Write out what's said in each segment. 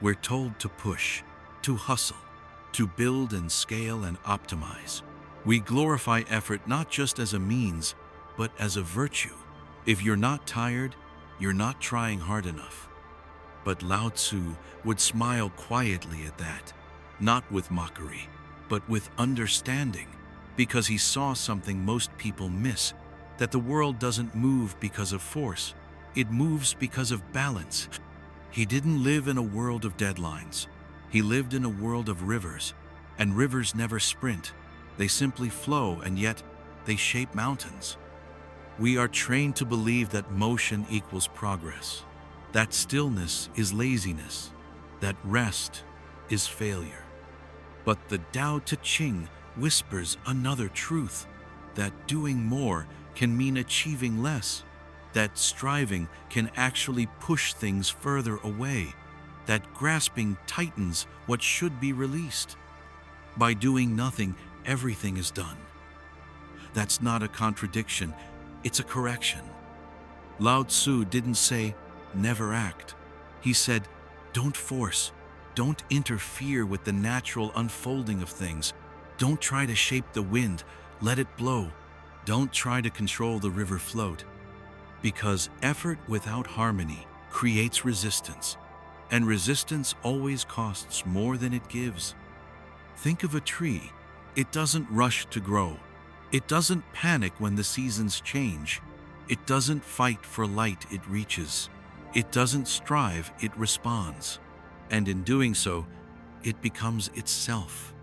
We're told to push, to hustle, to build and scale and optimize. We glorify effort not just as a means, but as a virtue. If you're not tired, you're not trying hard enough. But Lao Tzu would smile quietly at that, not with mockery, but with understanding, because he saw something most people miss, that the world doesn't move because of force, it moves because of balance. He didn't live in a world of deadlines. He lived in a world of rivers, and rivers never sprint. They simply flow, and yet they shape mountains. We are trained to believe that motion equals progress, that stillness is laziness, that rest is failure. But the Tao Te Ching whispers another truth, that doing more can mean achieving less, that striving can actually push things further away, that grasping tightens what should be released. By doing nothing, everything is done. That's not a contradiction, it's a correction. Lao Tzu didn't say, never act. He said, don't force, don't interfere with the natural unfolding of things. Don't try to shape the wind, let it blow. Don't try to control the river float. Because effort without harmony creates resistance, and resistance always costs more than it gives. Think of a tree. It doesn't rush to grow. It doesn't panic when the seasons change. It doesn't fight for light it reaches. It doesn't strive, it responds. And in doing so, it becomes itself.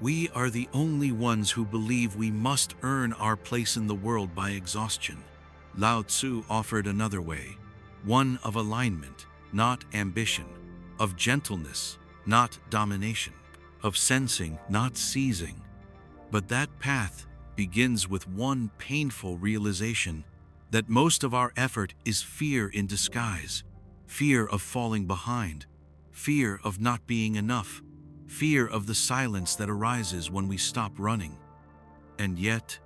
We are the only ones who believe we must earn our place in the world by exhaustion. Lao Tzu offered another way, one of alignment, not ambition, of gentleness, not domination, of sensing, not seizing. But that path begins with one painful realization, that most of our effort is fear in disguise, fear of falling behind, fear of not being enough, fear of the silence that arises when we stop running. And yet,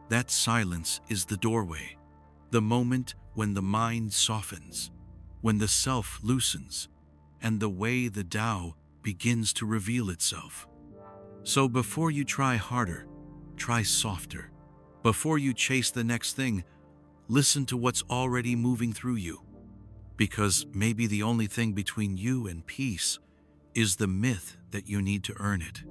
that silence is the doorway, the moment when the mind softens, when the self loosens, and the way the Tao begins to reveal itself. So before you try harder, try softer. Before you chase the next thing, listen to what's already moving through you. Because maybe the only thing between you and peace is the myth that you need to earn it.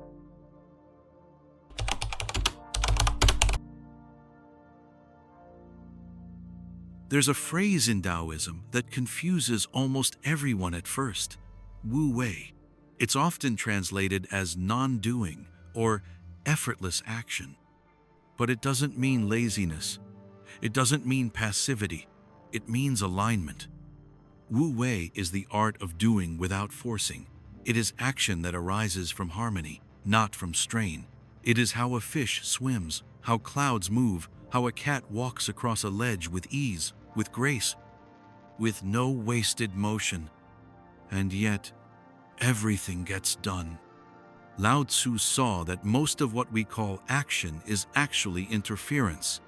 There's a phrase in Taoism that confuses almost everyone at first, Wu Wei. It's often translated as non-doing or effortless action. But it doesn't mean laziness. It doesn't mean passivity. It means alignment. Wu Wei is the art of doing without forcing. It is action that arises from harmony, not from strain. It is how a fish swims, how clouds move, how a cat walks across a ledge with ease, with grace, with no wasted motion. And yet, everything gets done. Lao Tzu saw that most of what we call action is actually interference.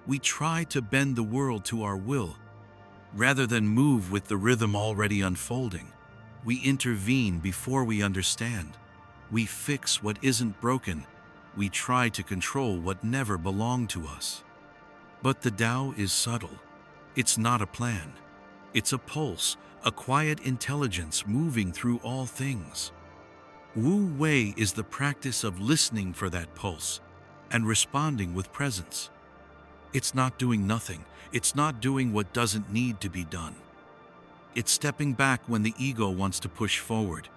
We try to bend the world to our will, rather than move with the rhythm already unfolding. We intervene before we understand. We fix what isn't broken. We try to control what never belonged to us. But the Tao is subtle. It's not a plan. It's a pulse, a quiet intelligence moving through all things. Wu Wei is the practice of listening for that pulse and responding with presence. It's not doing nothing. It's not doing what doesn't need to be done. It's stepping back when the ego wants to push forward.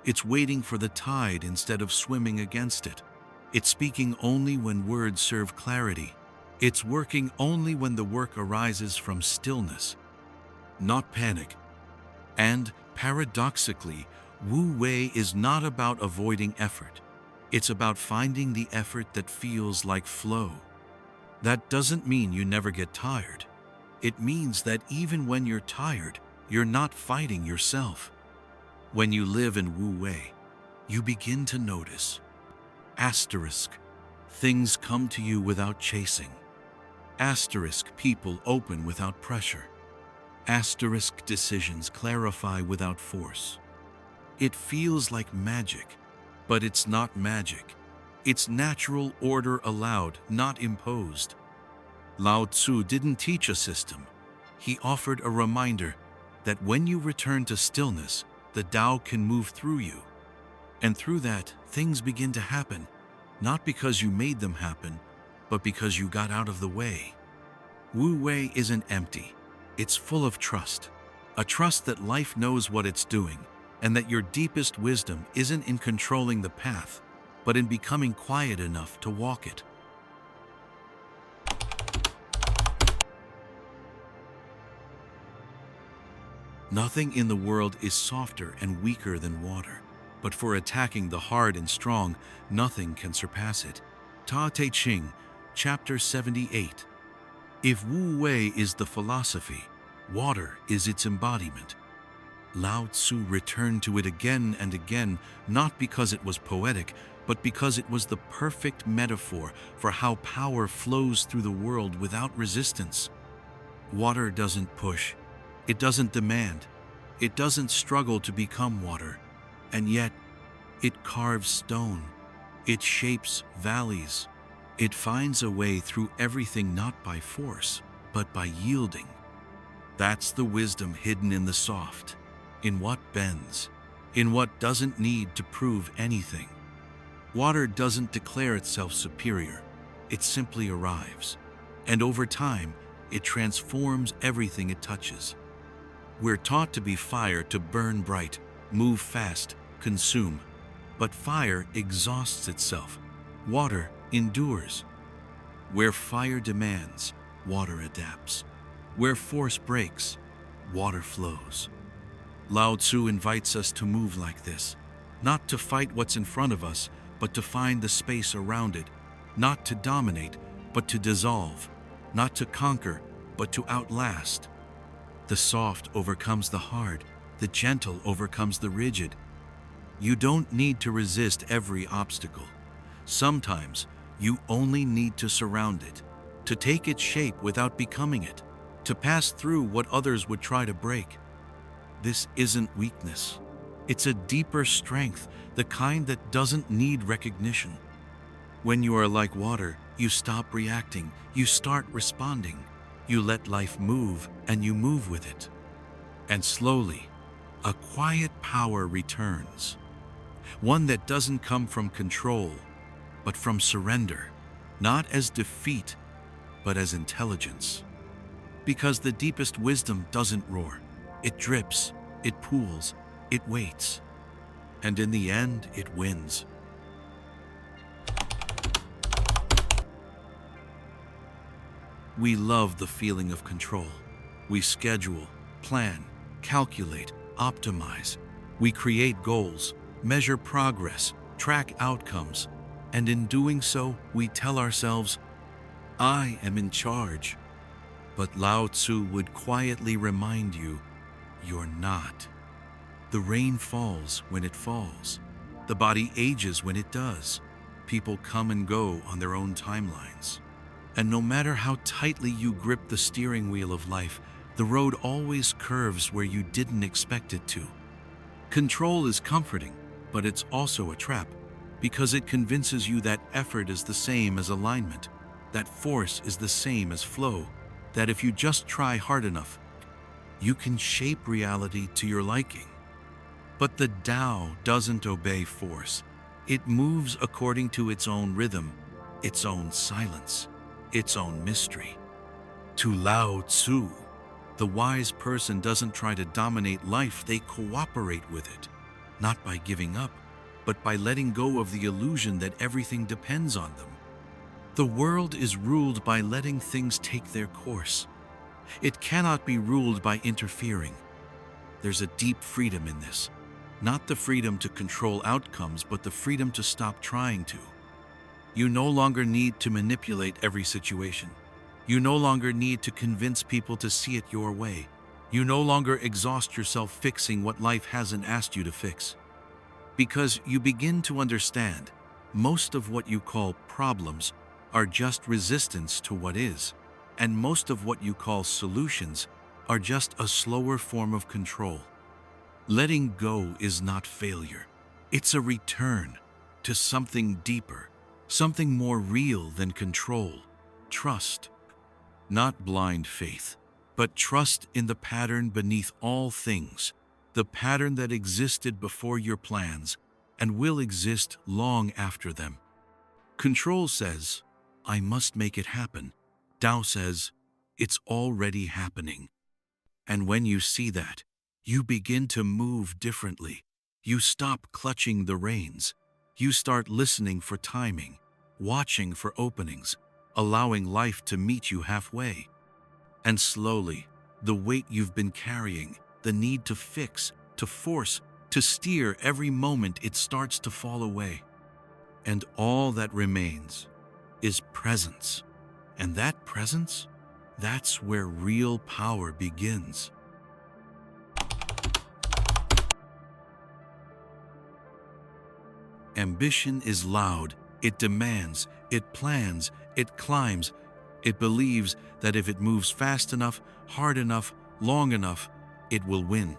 It's waiting for the tide instead of swimming against it. It's speaking only when words serve clarity. It's working only when the work arises from stillness, not panic. And paradoxically, Wu Wei is not about avoiding effort. It's about finding the effort that feels like flow. That doesn't mean you never get tired. It means that even when you're tired, you're not fighting yourself. When you live in Wu Wei, you begin to notice. Asterisk, things come to you without chasing. Asterisk, people open without pressure. Asterisk, decisions clarify without force. It feels like magic, but it's not magic. It's natural order allowed, not imposed. Lao Tzu didn't teach a system. He offered a reminder that when you return to stillness, the Tao can move through you. And through that, things begin to happen, not because you made them happen, but because you got out of the way. Wu Wei isn't empty. It's full of trust. A trust that life knows what it's doing, and that your deepest wisdom isn't in controlling the path, but in becoming quiet enough to walk it. Nothing in the world is softer and weaker than water, but for attacking the hard and strong, nothing can surpass it. Tao Te Ching, Chapter 78. If Wu Wei is the philosophy, water is its embodiment. Lao Tzu returned to it again and again, not because it was poetic, but because it was the perfect metaphor for how power flows through the world without resistance. Water doesn't push. It doesn't demand. It doesn't struggle to become water. And yet, it carves stone. It shapes valleys. It finds a way through everything not by force, but by yielding. That's the wisdom hidden in the soft, in what bends, in what doesn't need to prove anything. Water doesn't declare itself superior. It simply arrives. And over time, it transforms everything it touches. We're taught to be fire, to burn bright, move fast, consume. But fire exhausts itself. Water endures. Where fire demands, water adapts. Where force breaks, water flows. Lao Tzu invites us to move like this, not to fight what's in front of us, but to find the space around it, not to dominate, but to dissolve, not to conquer, but to outlast. The soft overcomes the hard, the gentle overcomes the rigid. You don't need to resist every obstacle. Sometimes you only need to surround it, to take its shape without becoming it, to pass through what others would try to break. This isn't weakness. It's a deeper strength, the kind that doesn't need recognition. When you are like water, you stop reacting, you start responding. You let life move, and you move with it. And slowly, a quiet power returns. One that doesn't come from control, but from surrender. Not as defeat, but as intelligence. Because the deepest wisdom doesn't roar. It drips, it pools, it waits. And in the end, it wins. We love the feeling of control. We schedule, plan, calculate, optimize. We create goals, measure progress, track outcomes, and in doing so, we tell ourselves, I am in charge. But Lao Tzu would quietly remind you, you're not. The rain falls when it falls. The body ages when it does. People come and go on their own timelines. And no matter how tightly you grip the steering wheel of life, the road always curves where you didn't expect it to. Control is comforting, but it's also a trap, because it convinces you that effort is the same as alignment, that force is the same as flow, that if you just try hard enough, you can shape reality to your liking. But the Tao doesn't obey force. It moves according to its own rhythm, its own silence, its own mystery. To Lao Tzu, the wise person doesn't try to dominate life, they cooperate with it, not by giving up, but by letting go of the illusion that everything depends on them. The world is ruled by letting things take their course. It cannot be ruled by interfering. There's a deep freedom in this, not the freedom to control outcomes, but the freedom to stop trying to. You no longer need to manipulate every situation. You no longer need to convince people to see it your way. You no longer exhaust yourself fixing what life hasn't asked you to fix. Because you begin to understand, most of what you call problems are just resistance to what is, and most of what you call solutions are just a slower form of control. Letting go is not failure. It's a return to something deeper, something more real than control. Trust. Not blind faith, but trust in the pattern beneath all things, the pattern that existed before your plans and will exist long after them. Control says, I must make it happen. Tao says, it's already happening. And when you see that, you begin to move differently. You stop clutching the reins. You start listening for timing, watching for openings, allowing life to meet you halfway. And slowly, the weight you've been carrying, the need to fix, to force, to steer every moment, it starts to fall away. And all that remains is presence. And that presence, that's where real power begins. Ambition is loud, it demands, it plans, it climbs. It believes that if it moves fast enough, hard enough, long enough, it will win.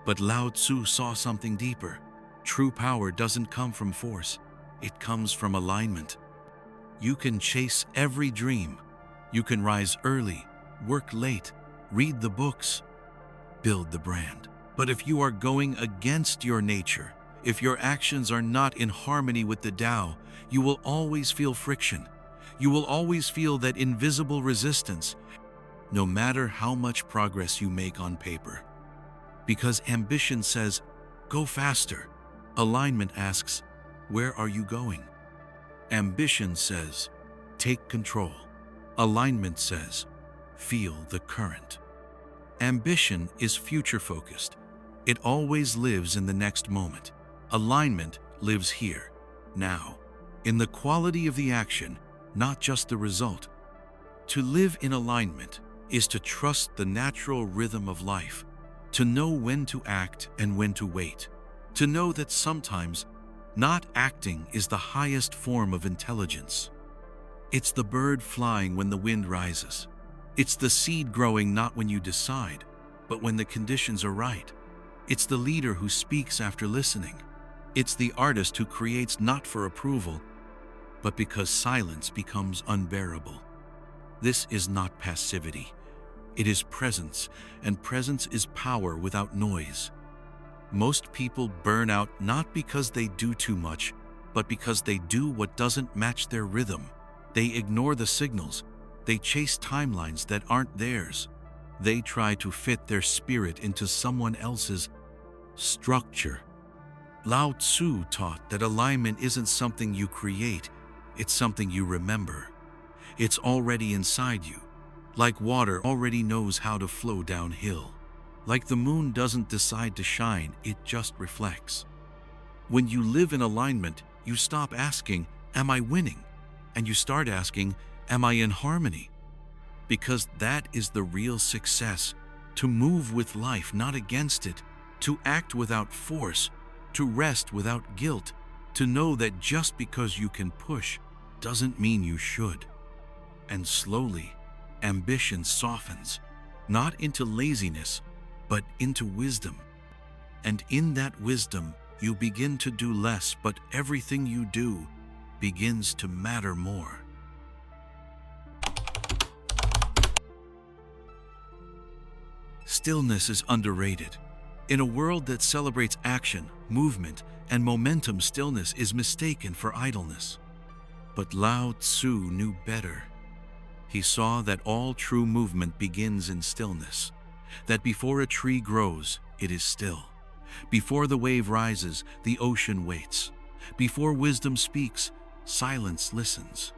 But Lao Tzu saw something deeper. True power doesn't come from force. It comes from alignment. You can chase every dream. You can rise early, work late, read the books, build the brand. But if you are going against your nature, if your actions are not in harmony with the Tao, you will always feel friction. You will always feel that invisible resistance, no matter how much progress you make on paper. Because ambition says, go faster. Alignment asks, where are you going? Ambition says, take control. Alignment says, feel the current. Ambition is future-focused. It always lives in the next moment. Alignment lives here, now, in the quality of the action, not just the result. To live in alignment is to trust the natural rhythm of life, to know when to act and when to wait, to know that sometimes not acting is the highest form of intelligence. It's the bird flying when the wind rises. It's the seed growing not when you decide, but when the conditions are right. It's the leader who speaks after listening. It's the artist who creates not for approval, but because silence becomes unbearable. This is not passivity. It is presence, and presence is power without noise. Most people burn out not because they do too much, but because they do what doesn't match their rhythm. They ignore the signals. They chase timelines that aren't theirs. They try to fit their spirit into someone else's structure. Lao Tzu taught that alignment isn't something you create, it's something you remember. It's already inside you. Like water already knows how to flow downhill. Like the moon doesn't decide to shine, it just reflects. When you live in alignment, you stop asking, am I winning? And you start asking, am I in harmony? Because that is the real success. To move with life, not against it. To act without force. To rest without guilt. To know that just because you can push doesn't mean you should. And slowly, ambition softens, not into laziness, but into wisdom. And in that wisdom, you begin to do less, but everything you do begins to matter more. Stillness is underrated. In a world that celebrates action, movement, and momentum, stillness is mistaken for idleness. But Lao Tzu knew better. He saw that all true movement begins in stillness, that before a tree grows, it is still. Before the wave rises, the ocean waits. Before wisdom speaks, silence listens.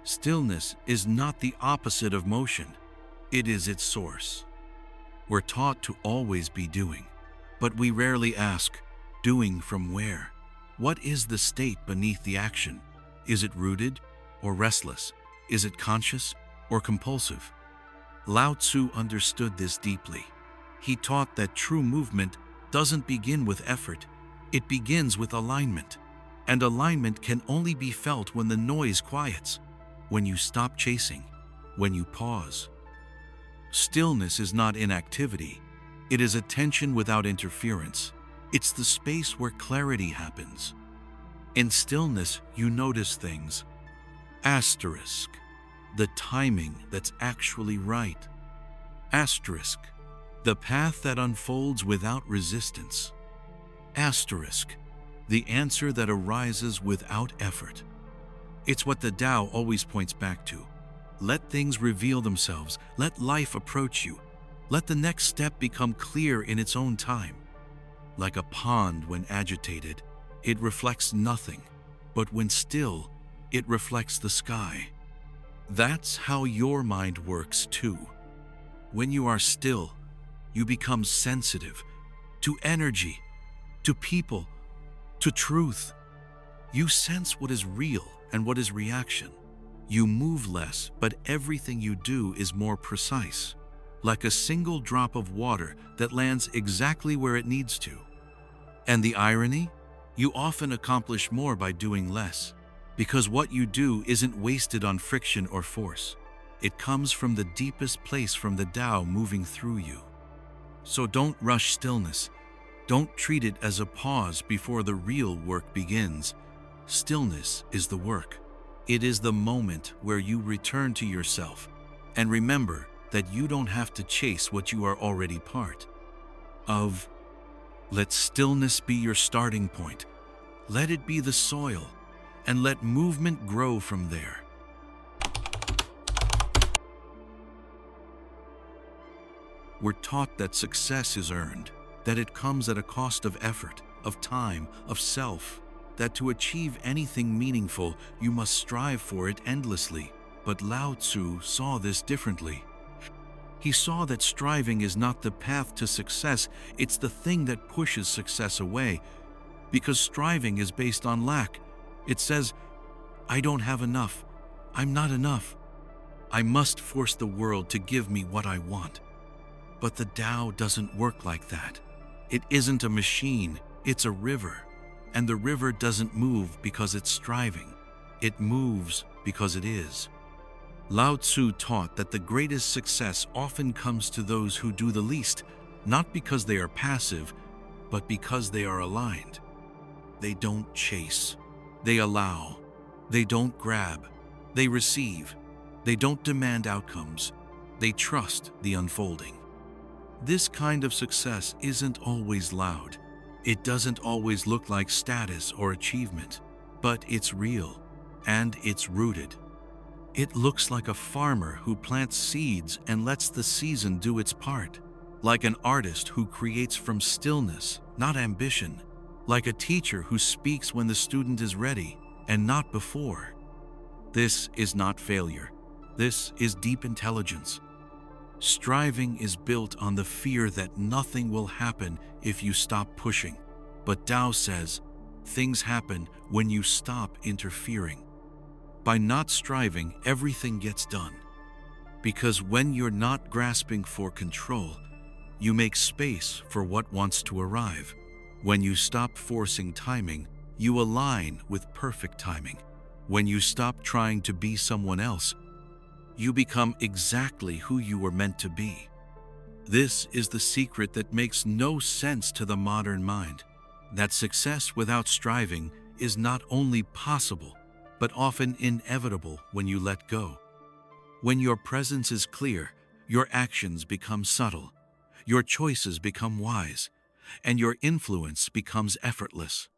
Stillness is not the opposite of motion. It is its source. We're taught to always be doing, but we rarely ask, doing from where? What is the state beneath the action? Is it rooted or restless? Is it conscious or compulsive? Lao Tzu understood this deeply. He taught that true movement doesn't begin with effort, it begins with alignment. And alignment can only be felt when the noise quiets, when you stop chasing, when you pause. Stillness is not inactivity, It is attention without interference. It's the space where clarity happens. In stillness, you notice things. Asterisk. The timing that's actually right. Asterisk. The path that unfolds without resistance. Asterisk. The answer that arises without effort. It's what the Tao always points back to. Let things reveal themselves. Let life approach you. Let the next step become clear in its own time. Like a pond when agitated, it reflects nothing, but when still, it reflects the sky. That's how your mind works too. When you are still, you become sensitive to energy, to people, to truth. You sense what is real and what is reaction. You move less, but everything you do is more precise, like a single drop of water that lands exactly where it needs to. And the irony? You often accomplish more by doing less, because what you do isn't wasted on friction or force. It comes from the deepest place, from the Tao moving through you. So don't rush stillness. Don't treat it as a pause before the real work begins. Stillness is the work. It is the moment where you return to yourself and remember that you don't have to chase what you are already part of. Let stillness be your starting point. Let it be the soil, and let movement grow from there. We're taught that success is earned, that it comes at a cost of effort, of time, of self, that to achieve anything meaningful, you must strive for it endlessly. But Lao Tzu saw this differently. He saw that striving is not the path to success, it's the thing that pushes success away. Because striving is based on lack. It says, I don't have enough. I'm not enough. I must force the world to give me what I want. But the Tao doesn't work like that. It isn't a machine, it's a river. And the river doesn't move because it's striving. It moves because it is. Lao Tzu taught that the greatest success often comes to those who do the least, not because they are passive, but because they are aligned. They don't chase. They allow. They don't grab. They receive. They don't demand outcomes. They trust the unfolding. This kind of success isn't always loud. It doesn't always look like status or achievement, but it's real and it's rooted. It looks like a farmer who plants seeds and lets the season do its part, like an artist who creates from stillness, not ambition, like a teacher who speaks when the student is ready and not before. This is not failure. This is deep intelligence. Striving is built on the fear that nothing will happen if you stop pushing. But Tao says, things happen when you stop interfering. By not striving, everything gets done. Because when you're not grasping for control, you make space for what wants to arrive. When you stop forcing timing, you align with perfect timing. When you stop trying to be someone else, you become exactly who you were meant to be. This is the secret that makes no sense to the modern mind, that success without striving is not only possible, but often inevitable when you let go. When your presence is clear, your actions become subtle, your choices become wise, and your influence becomes effortless.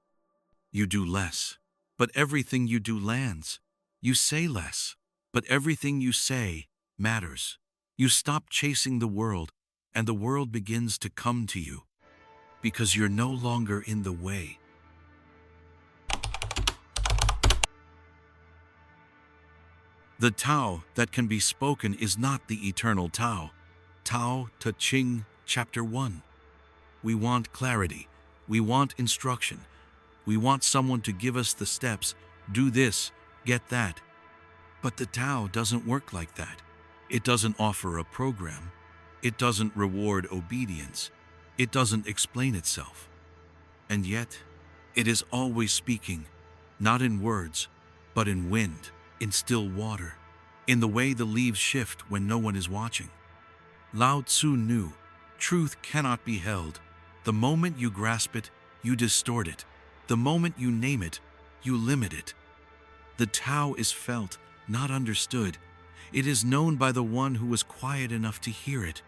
You do less, but everything you do lands. You say less, but everything you say matters. You stop chasing the world, and the world begins to come to you, because you're no longer in the way. The Tao that can be spoken is not the eternal Tao. Tao Te Ching, Chapter 1. We want clarity. We want instruction. We want someone to give us the steps. Do this, get that. But the Tao doesn't work like that. It doesn't offer a program. It doesn't reward obedience. It doesn't explain itself. And yet, it is always speaking, not in words, but in wind, in still water, in the way the leaves shift when no one is watching. Lao Tzu knew Truth cannot be held. The moment you grasp it, you distort it. The moment you name it, you limit it. The Tao is felt, not understood. It is known by the one who was quiet enough to hear it.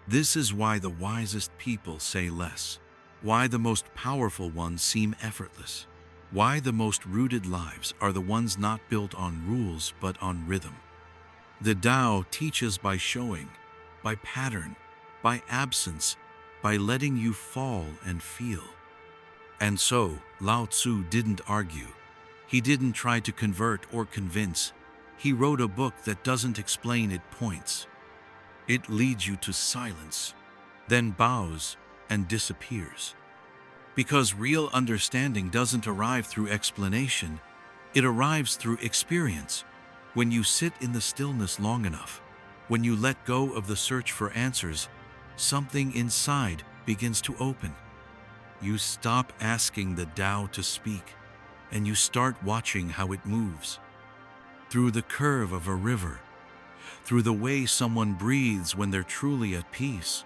This is why the wisest people say less, why the most powerful ones seem effortless, why the most rooted lives are the ones not built on rules but on rhythm. The Tao teaches by showing, by pattern, by absence, by letting you fall and feel. And so, Lao Tzu didn't argue. He didn't try to convert or convince. He wrote a book that doesn't explain, it points. It leads you to silence, then bows and disappears. Because real understanding doesn't arrive through explanation, it arrives through experience. When you sit in the stillness long enough, when you let go of the search for answers, something inside begins to open. You stop asking the Tao to speak, and you start watching how it moves. Through the curve of a river, through the way someone breathes when they're truly at peace,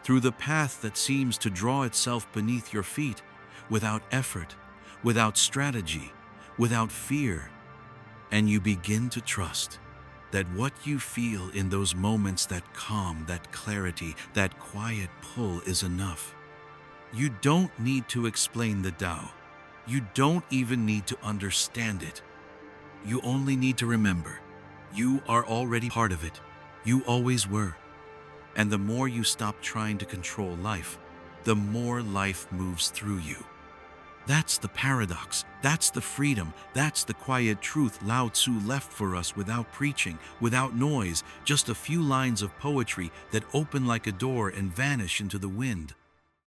through the path that seems to draw itself beneath your feet, without effort, without strategy, without fear. And you begin to trust that what you feel in those moments, that calm, that clarity, that quiet pull, is enough. You don't need to explain the Tao. You don't even need to understand it. You only need to remember, you are already part of it. You always were. And the more you stop trying to control life, the more life moves through you. That's the paradox. That's the freedom. That's the quiet truth Lao Tzu left for us, without preaching, without noise, just a few lines of poetry that open like a door and vanish into the wind.